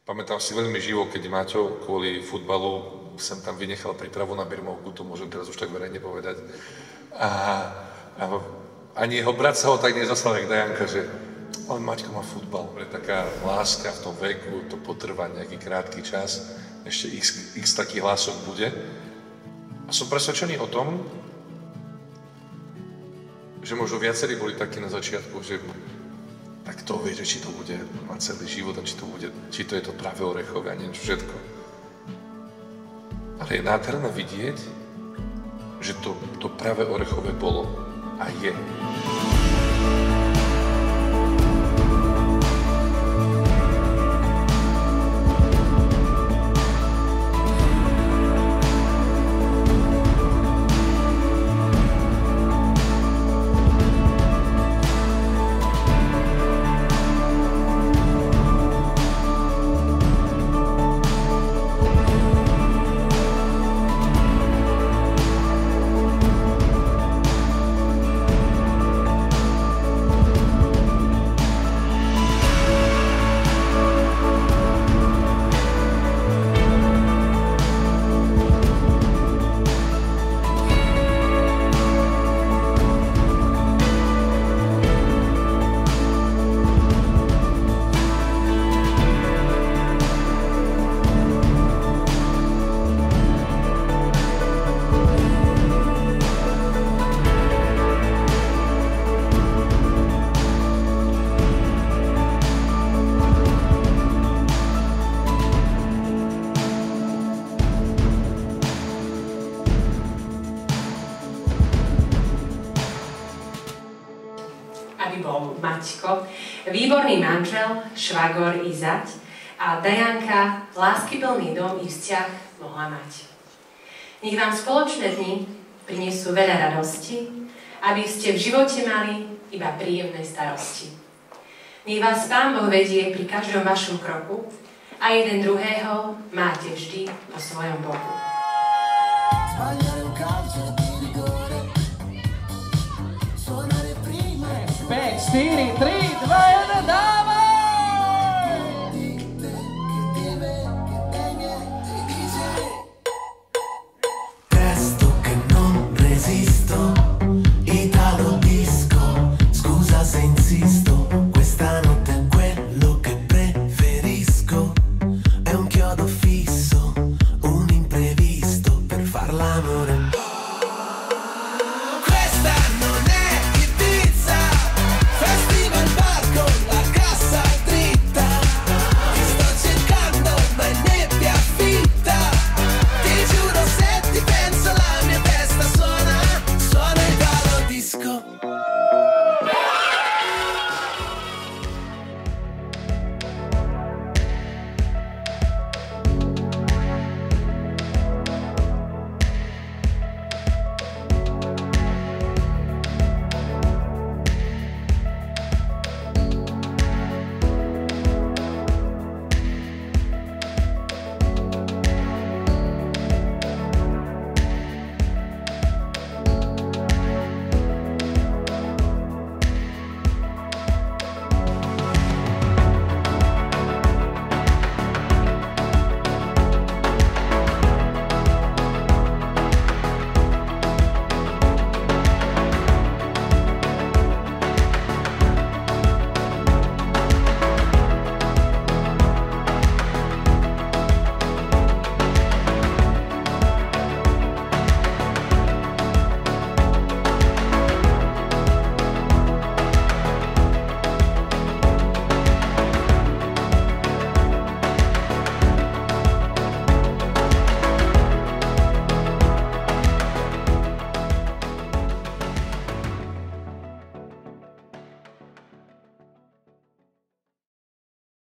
Pamätám si veľmi živo, keď Maťo kvôli futbalu sem tam vynechal prípravu na birmovku, to môžem teraz už tak verejne povedať. A ani jeho brat sa ho tak nezastal, jak Dajanka, že ale Maťko má futbal. Je taká láska v tom veku, to potrvá nejaký krátky čas, ešte x takých hlások bude. A som presvedčený o tom, že možno viacerí boli takí na začiatku, že tak to vie, že či to bude mať celý život a či to je to práve orechové a niečo všetko. Ale je nádherné vidieť, že to práve orechové bolo a je. Aby bol Maťko výborný manžel, švagor i zať a Dajanka láskyplný dom i vzťah mohla mať. Nech vám spoločné dni prinesú veľa radosti, aby ste v živote mali iba príjemné starosti. Nech vás Pán Boh vedie pri každom vašom kroku a jeden druhého máte vždy po svojom boku. 4, 3, 2, 1, dai!